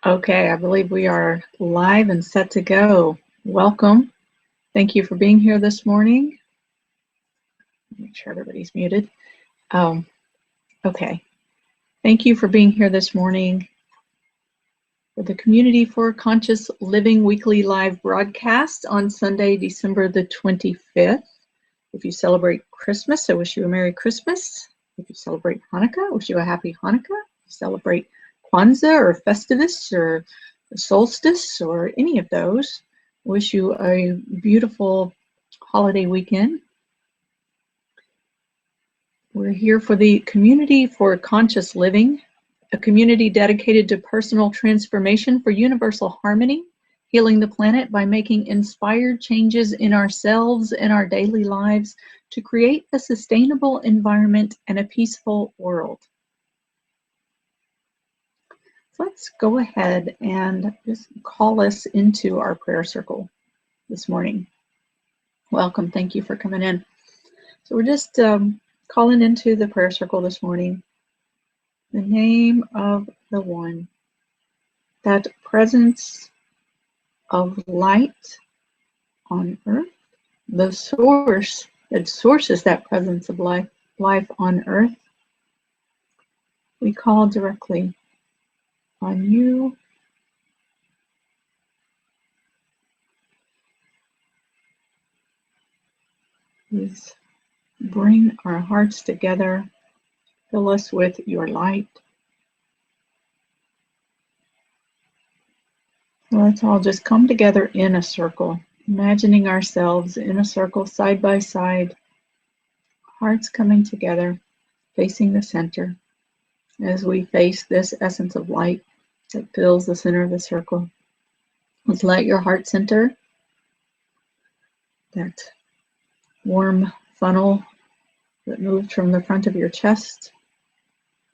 Okay, I believe we are live and set to go. Welcome. Thank you for being here this morning. Make sure everybody's muted. Um, okay. Thank you for being here this morning for the Community for Conscious Living weekly live broadcast on Sunday, December the 25th. If you celebrate Christmas, I wish you a Merry Christmas. If you celebrate Hanukkah, I wish you a Happy Hanukkah. If you celebrate Kwanzaa or Festivus or the solstice or any of those, wish you a beautiful holiday weekend. We're here for the Community for Conscious Living, a community dedicated to personal transformation for universal harmony, healing the planet by making inspired changes in ourselves and our daily lives to create a sustainable environment and a peaceful world. So let's go ahead and just call us into our prayer circle this morning. Welcome. Thank you for coming in. So we're just calling into the prayer circle this morning. The name of the One, that presence of light on earth, the source that sources that presence of life on earth. We call directly on you. Please bring our hearts together. Fill us with your light. Let's all just come together in a circle, imagining ourselves in a circle side by side, hearts coming together, facing the center. As we face this essence of light that fills the center of the circle, let's let your heart center, that warm funnel that moves from the front of your chest.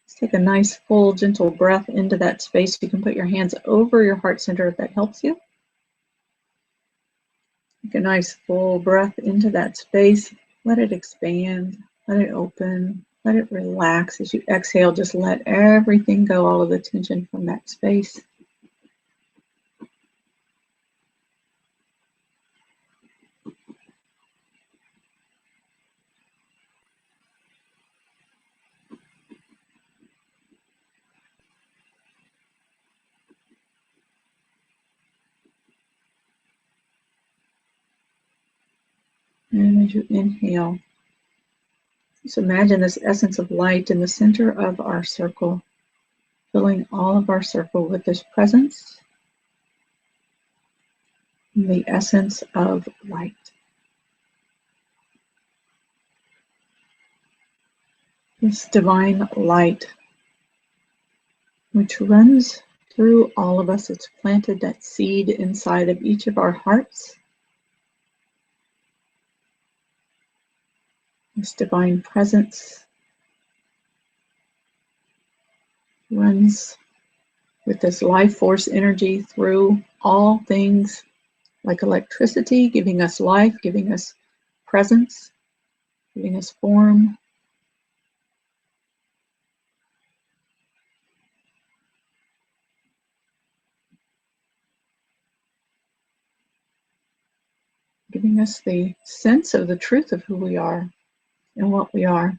Let's take a nice, full, gentle breath into that space. You can put your hands over your heart center if that helps you. Take a nice, full breath into that space. Let it expand, let it open, let it relax. As you exhale, just let everything go, all of the tension from that space. And as you inhale, just imagine this essence of light in the center of our circle, filling all of our circle with this presence, the essence of light. This divine light, which runs through all of us. It's planted that seed inside of each of our hearts. This divine presence runs with this life force energy through all things, like electricity, giving us life, giving us presence, giving us form. Giving us the sense of the truth of who we are and what we are.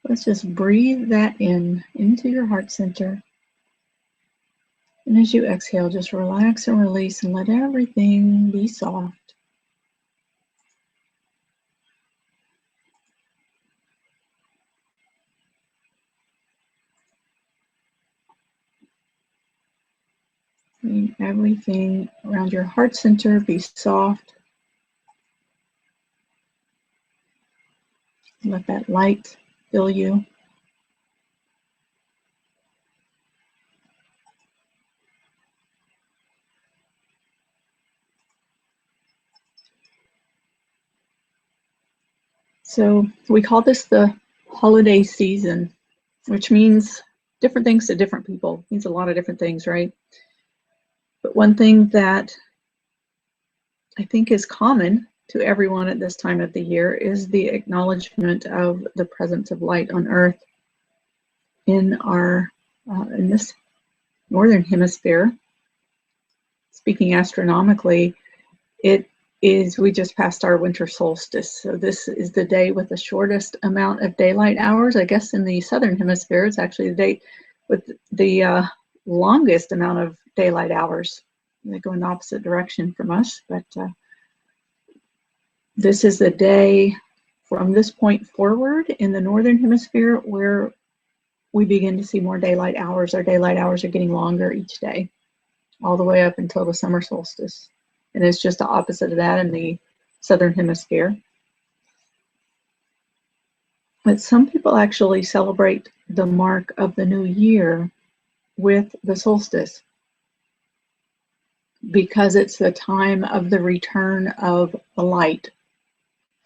Let's just breathe that in into your heart center. And as you exhale, just relax and release and let everything be soft. Letting everything around your heart center be soft. Let that light fill you. So we call this the holiday season, which means different things to different people. It means a lot of different things, right? But one thing that I think is common to everyone at this time of the year is the acknowledgement of the presence of light on earth in our in this northern hemisphere, speaking astronomically, we just passed our winter solstice. So this is the day with the shortest amount of daylight hours. I guess in the southern hemisphere, it's actually the day with the longest amount of daylight hours. They go in the opposite direction from us, but this is the day from this point forward in the northern hemisphere where we begin to see more daylight hours. Our daylight hours are getting longer each day, all the way up until the summer solstice. And it's just the opposite of that in the southern hemisphere. But some people actually celebrate the mark of the new year with the solstice because it's the time of the return of the light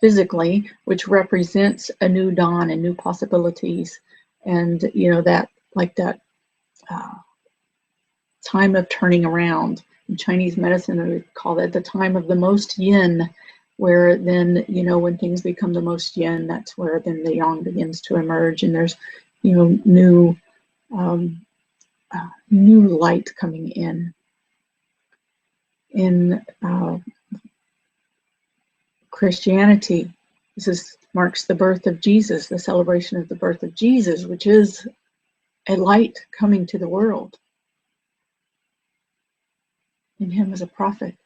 physically, which represents a new dawn and new possibilities. And, you know, that time of turning around. In Chinese medicine, we call it the time of the most yin, where then, you know, when things become the most yin, that's where then the yang begins to emerge, and there's, you know, new light coming in. In Christianity, this marks the birth of Jesus, the celebration of the birth of Jesus, which is a light coming to the world. In him as a prophet.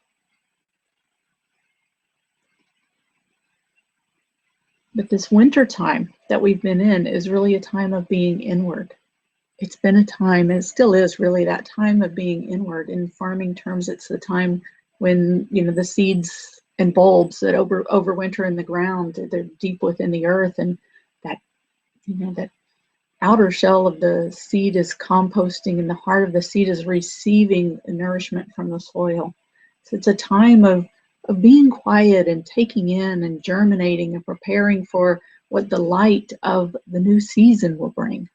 But this winter time that we've been in is really a time of being inward. It's been a time, and it still is really that time of being inward. In farming terms, it's the time when, you know, the seeds and bulbs that overwinter in the ground, they're deep within the earth, and that, you know, that outer shell of the seed is composting, and the heart of the seed is receiving nourishment from the soil. So it's a time of being quiet and taking in and germinating and preparing for what the light of the new season will bring.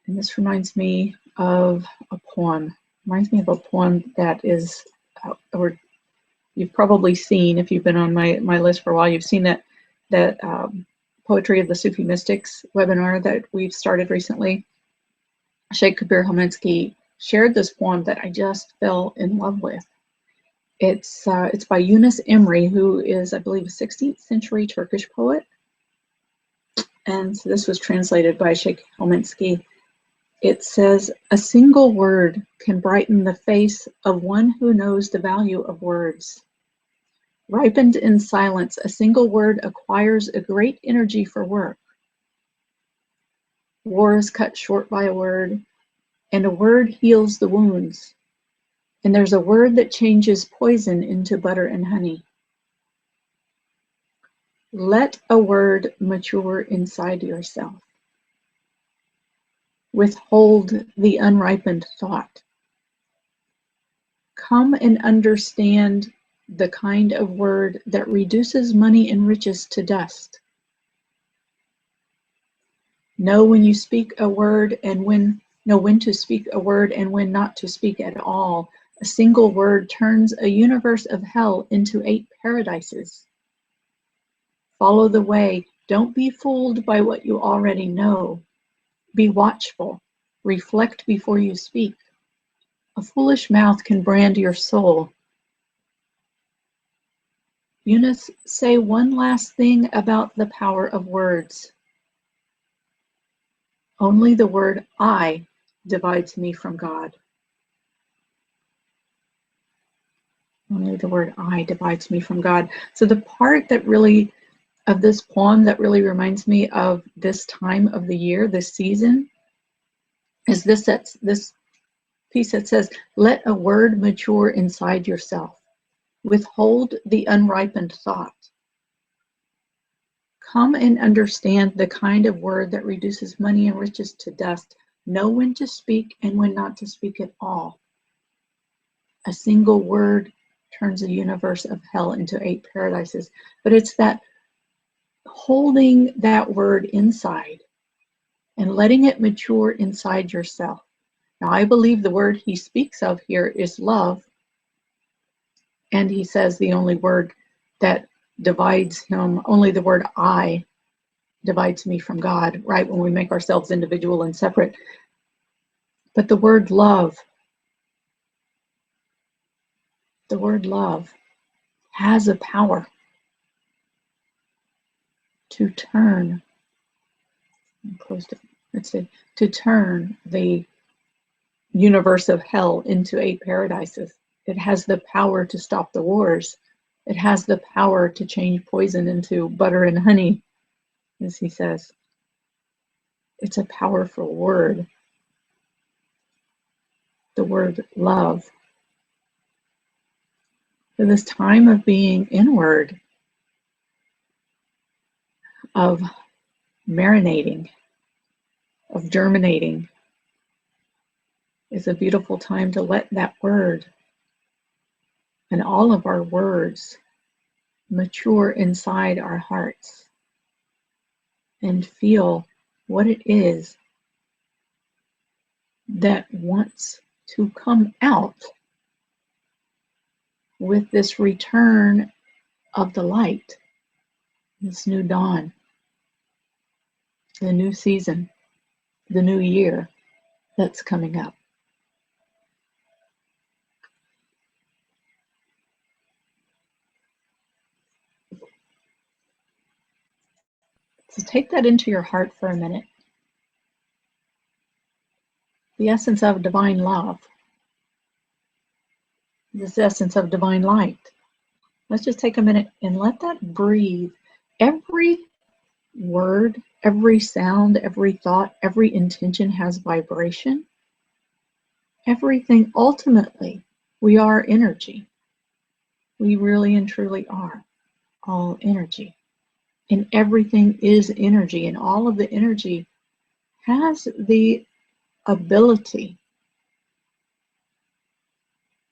And this reminds me of a poem. Reminds me of a poem that is, or you've probably seen, if you've been on my list for a while, you've seen that Poetry of the Sufi Mystics webinar that we've started recently. Sheikh Kabir Homensky shared this poem that I just fell in love with. It's by Yunus Emre, who is, I believe, a 16th century Turkish poet. And so this was translated by Sheikh Homensky. It says, "A single word can brighten the face of one who knows the value of words. Ripened in silence, a single word acquires a great energy for work. War is cut short by a word, and a word heals the wounds. And there's a word that changes poison into butter and honey. Let a word mature inside yourself. Withhold the unripened thought. Come and understand the kind of word that reduces money and riches to dust. Know when you speak a word and know when to speak a word and when not to speak at all. A single word turns a universe of hell into 8 paradises. Follow the way. Don't be fooled by what you already know. Be watchful. Reflect before you speak. A foolish mouth can brand your soul." Yunus, say one last thing about the power of words. Only the word I divides me from God. Only the word I divides me from God. So the part that really, of this poem that really reminds me of this time of the year, this season, is this piece that says, let a word mature inside yourself. Withhold the unripened thought. Come and understand the kind of word that reduces money and riches to dust. Know when to speak and when not to speak at all. A single word turns a universe of hell into 8 paradises. But it's that holding that word inside and letting it mature inside yourself. Now, I believe the word he speaks of here is love. And he says the only word that divides him, only the word I divides me from God, right? When we make ourselves individual and separate. But the word love has a power to turn, to turn the universe of hell into 8 paradises. It has the power to stop the wars. It has the power to change poison into butter and honey, as he says. It's a powerful word. The word love. For this time of being inward, of marinating, of germinating, is a beautiful time to let that word and all of our words mature inside our hearts and feel what it is that wants to come out with this return of the light, this new dawn, the new season, the new year that's coming up. So take that into your heart for a minute. The essence of divine love, this essence of divine light. Let's just take a minute and let that breathe. Every word, every sound, every thought, every intention has vibration. Everything, ultimately, we are energy. We really and truly are all energy. And everything is energy, and all of the energy has the ability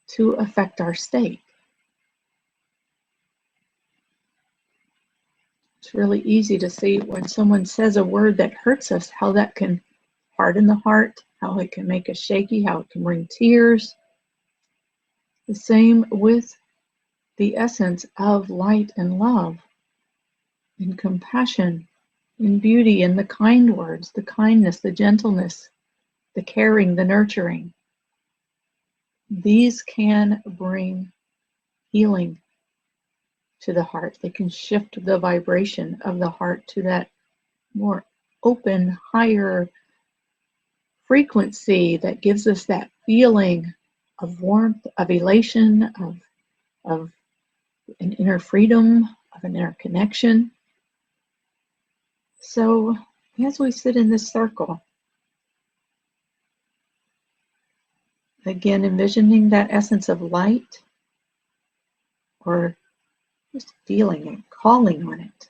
to affect our state. It's really easy to see when someone says a word that hurts us, how that can harden the heart, how it can make us shaky, how it can bring tears. The same with the essence of light and love and compassion and beauty and the kind words, the kindness, the gentleness, the caring, the nurturing. These can bring healing to the heart. They can shift the vibration of the heart to that more open, higher frequency that gives us that feeling of warmth, of elation, of an inner freedom, of an inner connection. So as we sit in this circle, again, envisioning that essence of light, or just feeling it, calling on it,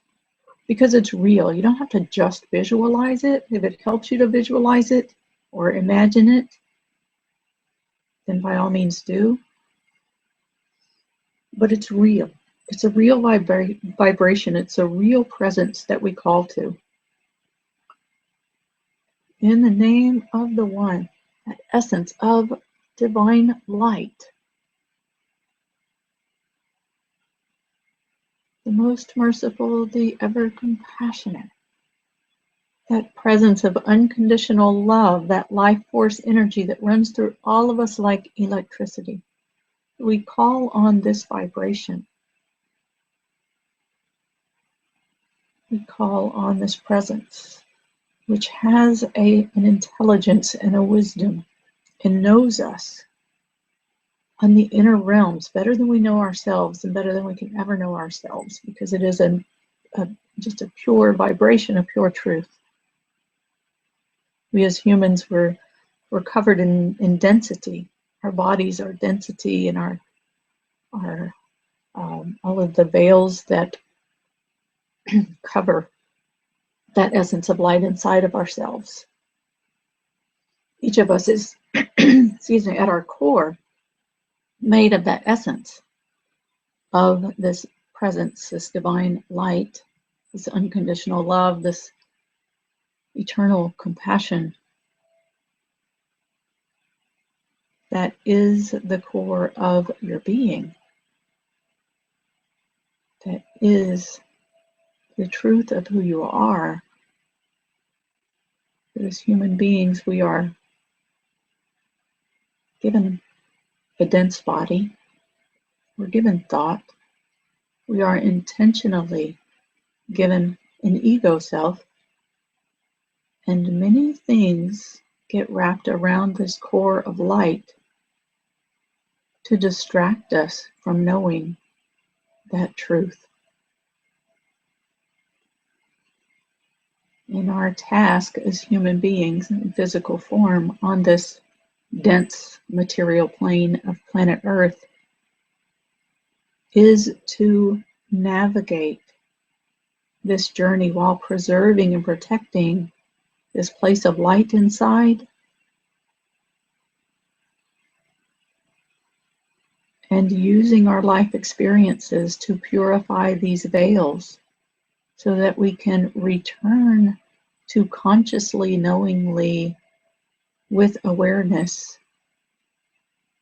because it's real. You don't have to just visualize it. If it helps you to visualize it or imagine it, then by all means do. But it's real. It's a real vibration. It's a real presence that we call to. In the name of the One, that essence of divine light, the most merciful, the ever compassionate, that presence of unconditional love, that life force energy that runs through all of us like electricity. We call on this vibration. We call on this presence, which has an intelligence and a wisdom and knows us on the inner realms better than we know ourselves and better than we can ever know ourselves, because it is just a pure vibration, a pure truth. We as humans we're covered in density. Our bodies are density, and our all of the veils that cover that essence of light inside of ourselves. Each of us is, excuse me, at our core, made of that essence of this presence, this divine light, this unconditional love, this eternal compassion that is the core of your being, that is the truth of who you are, That as human beings, we are given a dense body, we're given thought, we are intentionally given an ego self, and many things get wrapped around this core of light to distract us from knowing that truth. And our task as human beings in physical form on this dense material plane of planet Earth is to navigate this journey while preserving and protecting this place of light inside, and using our life experiences to purify these veils so that we can return to consciously, knowingly, with awareness,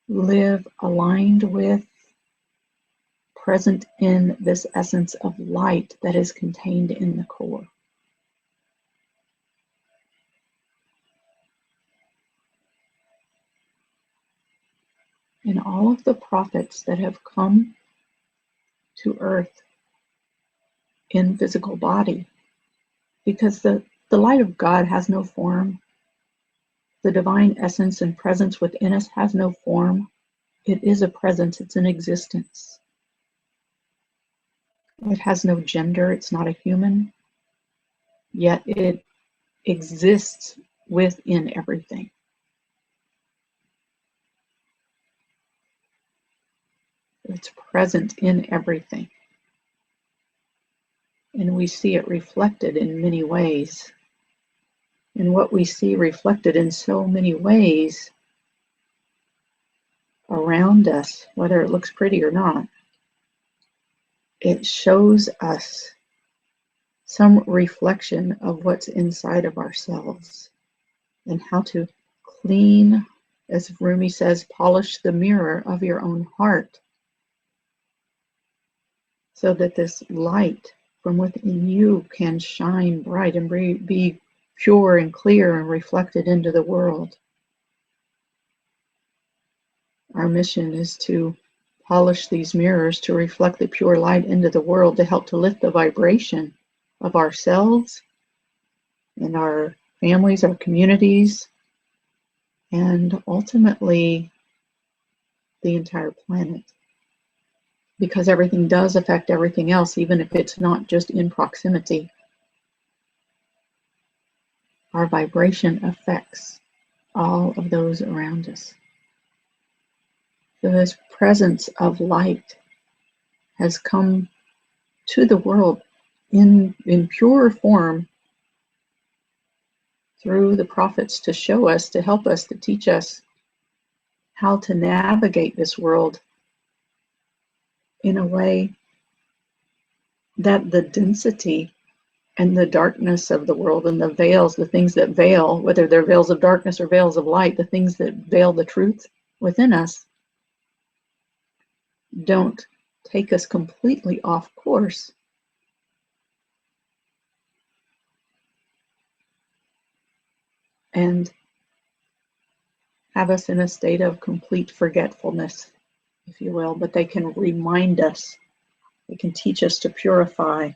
live aligned with, present in this essence of light that is contained in the core. And all of the prophets that have come to earth in physical body, because the light of God has no form, the divine essence and presence within us has no form. It is a presence, it's an existence. It has no gender, it's not a human, yet it exists within everything. It's present in everything. And we see it reflected in many ways. And what we see reflected in so many ways around us, whether it looks pretty or not, it shows us some reflection of what's inside of ourselves and how to clean, as Rumi says, polish the mirror of your own heart so that this light from within you can shine bright and be pure and clear and reflected into the world. Our mission is to polish these mirrors to reflect the pure light into the world, to help to lift the vibration of ourselves and our families, our communities, and ultimately the entire planet. Because everything does affect everything else, even if it's not just in proximity. Our vibration affects all of those around us. So this presence of light has come to the world in pure form through the prophets to show us, to help us, to teach us how to navigate this world in a way that the density and the darkness of the world and the veils, the things that veil, whether they're veils of darkness or veils of light, the things that veil the truth within us, don't take us completely off course. And have us in a state of complete forgetfulness, if you will, but they can remind us, they can teach us to purify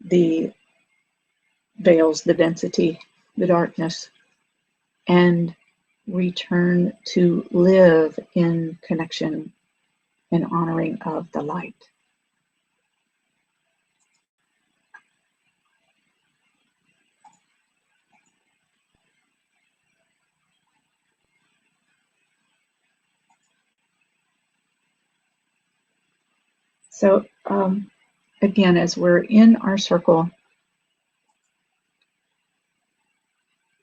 the veils, the density, the darkness, and return to live in connection and honoring of the light. So again, as we're in our circle,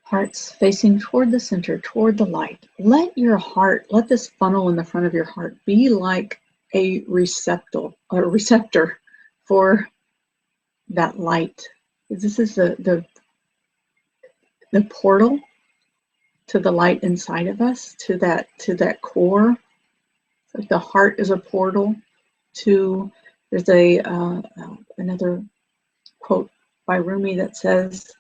hearts facing toward the center, toward the light, let your heart, let this funnel in the front of your heart be like a receptor for that light. This is the portal to the light inside of us, to that core. Like the heart is a portal to, there's another quote by Rumi that says,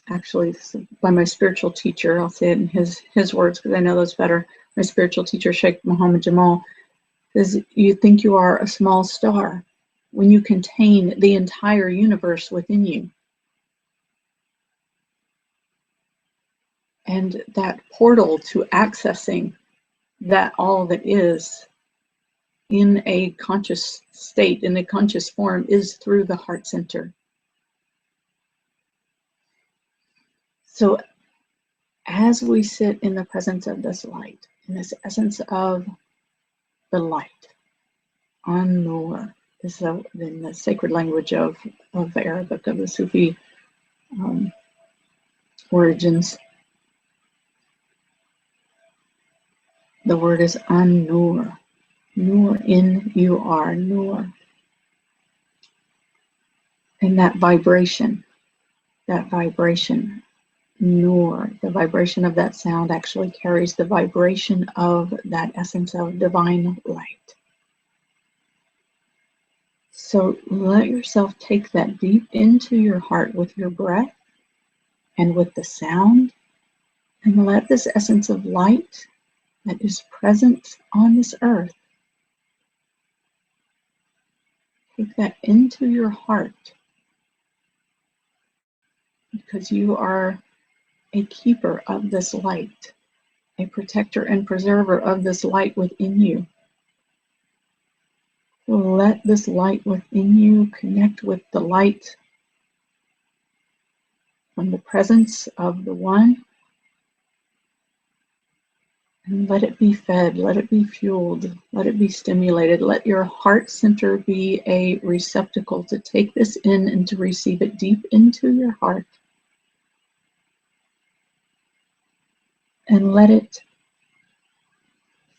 actually, this is by my spiritual teacher, I'll say it in his words because I know those better. My spiritual teacher, Sheikh Muhammad Jamal, says, you think you are a small star when you contain the entire universe within you. And that portal to accessing that all that is in a conscious state, in a conscious form, is through the heart center. So as we sit in the presence of this light, in this essence of the light, An-Nur, is in the sacred language of Arabic, of the Sufi origins. The word is An-Nur. Nur, in you are, Nur. And that vibration, Nur, the vibration of that sound actually carries the vibration of that essence of divine light. So let yourself take that deep into your heart with your breath and with the sound, and let this essence of light that is present on this earth, take that into your heart, because you are a keeper of this light, a protector and preserver of this light within you. Let this light within you connect with the light from the presence of the One, and let it be fed, let it be fueled, let it be stimulated. Let your heart center be a receptacle to take this in and to receive it deep into your heart. And let it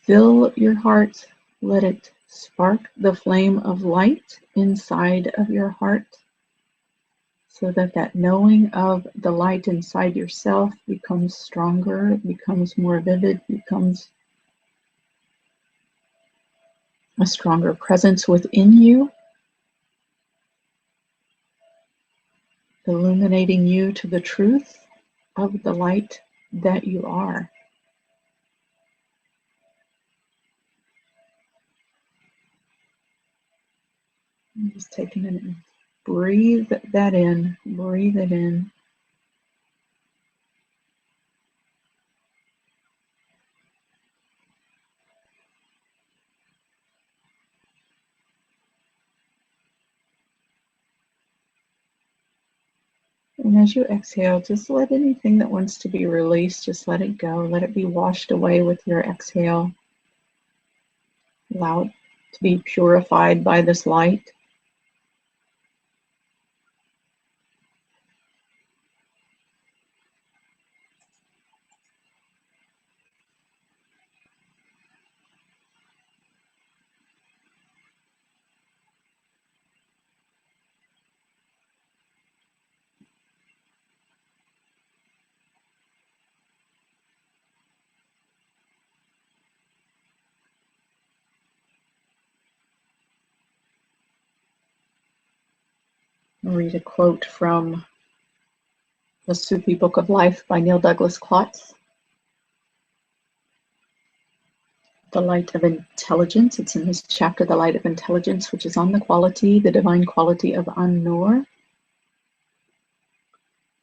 fill your heart, let it spark the flame of light inside of your heart, so that that knowing of the light inside yourself becomes stronger, becomes more vivid, becomes a stronger presence within you, illuminating you to the truth of the light that you are. I'm just taking it in. Breathe that in, breathe it in. And as you exhale, just let anything that wants to be released, just let it go. Let it be washed away with your exhale. Allow it to be purified by this light. I'll read a quote from the Sufi Book of Life by Neil Douglas Klotz. The light of intelligence, it's in this chapter, The Light of Intelligence, which is on the quality, the divine quality of An-Nur.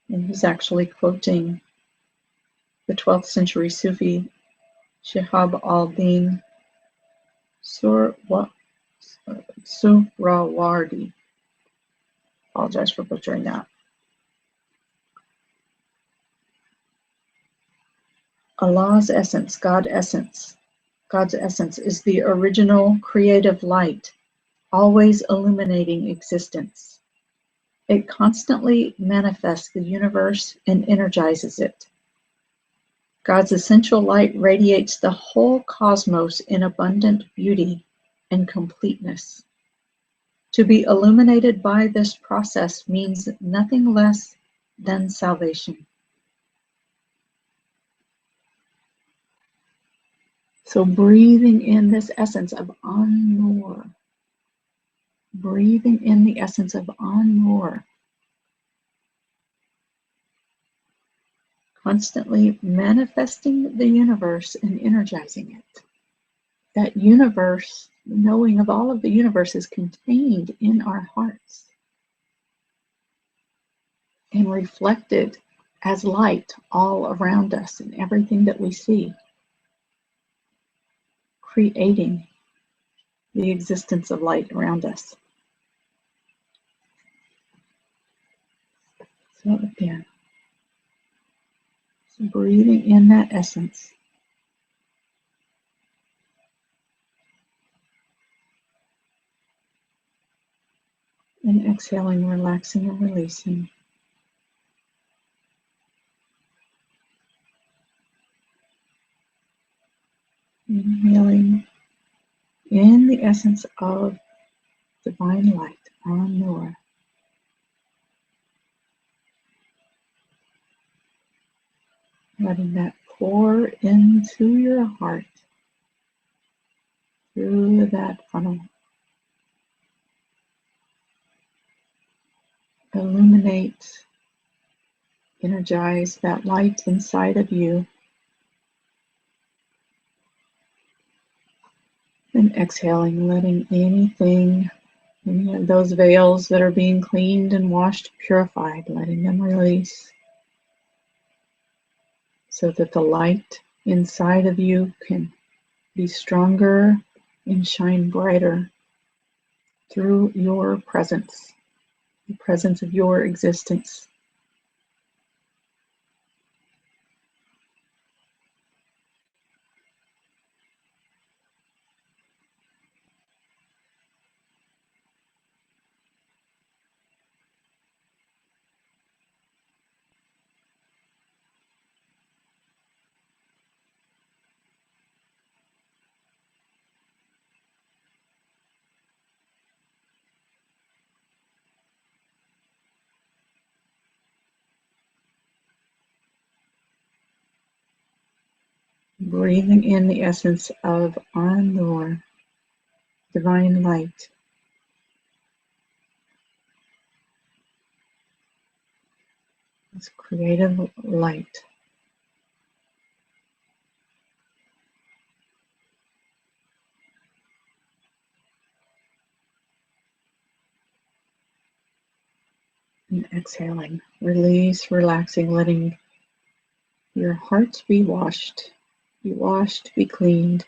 And he's actually quoting the 12th century Sufi Shihab al-Din Suhrawardi. Apologize for butchering that. Allah's essence, God's essence is the original creative light, always illuminating existence. It constantly manifests the universe and energizes it. God's essential light radiates the whole cosmos in abundant beauty and completeness. To be illuminated by this process means nothing less than salvation. So breathing in this essence of An-Nur, breathing in the essence of Anmur, constantly manifesting the universe and energizing it. That universe, knowing of all of the universe, is contained in our hearts and reflected as light all around us in everything that we see, creating the existence of light around us. So again, so breathing in that essence. And exhaling, relaxing and releasing. Inhaling in the essence of divine light, Anmur. Letting that pour into your heart through that funnel. Illuminate, energize that light inside of you. And exhaling, letting anything, any of those veils that are being cleaned and washed, purified, letting them release so that the light inside of you can be stronger and shine brighter through your presence, the presence of your existence. Breathing in the essence of Anmur, divine light. This creative light. And exhaling, release, relaxing, letting your heart be washed, be cleaned.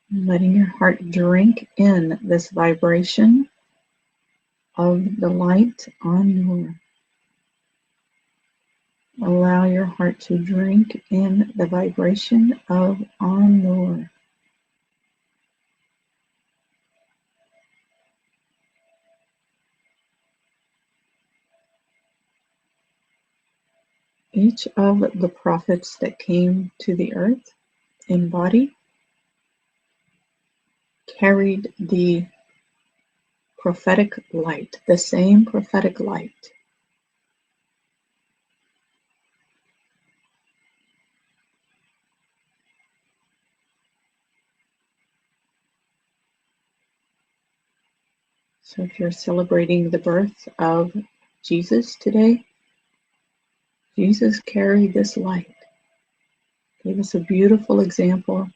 And letting your heart drink in this vibration of the light Anmur. Allow your heart to drink in the vibration of Anmur. Each of the prophets that came to the earth in body carried the prophetic light, the same prophetic light. So if you're celebrating the birth of Jesus today, Jesus carried this light, gave us a beautiful example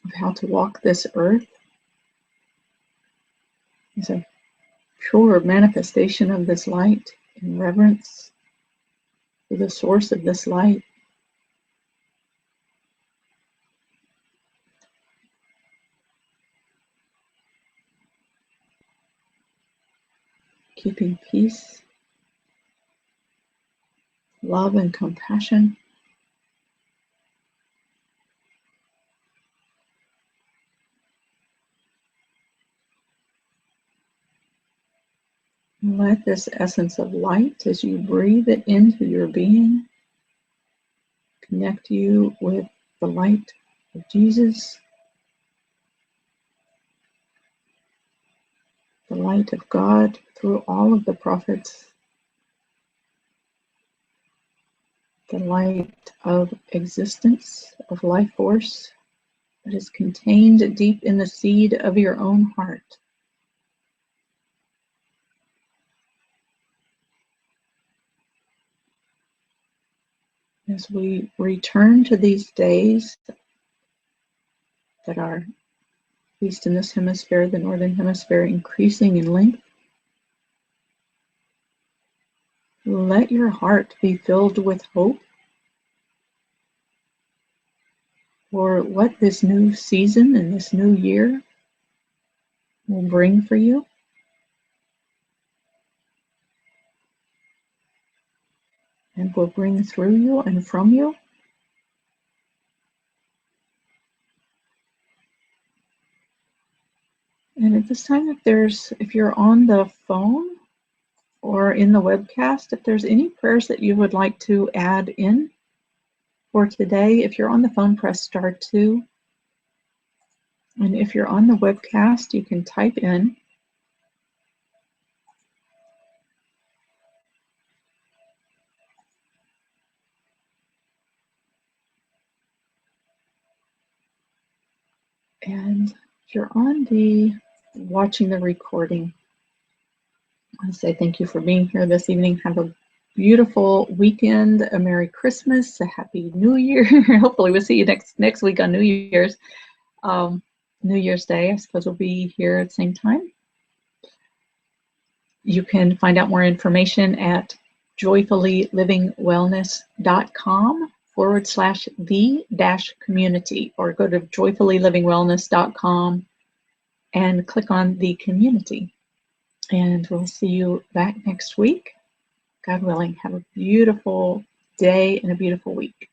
of how to walk this earth. He's a pure manifestation of this light in reverence to the source of this light. Keeping peace, love, and compassion. Let this essence of light, as you breathe it into your being, connect you with the light of Jesus, the light of God, through all of the prophets, the light of existence, of life force that is contained deep in the seed of your own heart. As we return to these days that are, at least in this hemisphere, the northern hemisphere, increasing in length, let your heart be filled with hope for what this new season and this new year will bring for you. And will bring through you and from you. And at this time, if you're on the phone or in the webcast, if there's any prayers that you would like to add in for today, if you're on the phone, press *2. And if you're on the webcast, you can type in. And if you're watching the recording, I want to say thank you for being here this evening. Have a beautiful weekend, a Merry Christmas, a Happy New Year. Hopefully we'll see you next week on New Year's Day. I suppose we'll be here at the same time. You can find out more information at joyfullylivingwellness.com/the-community, or go to joyfullylivingwellness.com and click on the community. And we'll see you back next week. God willing, have a beautiful day and a beautiful week.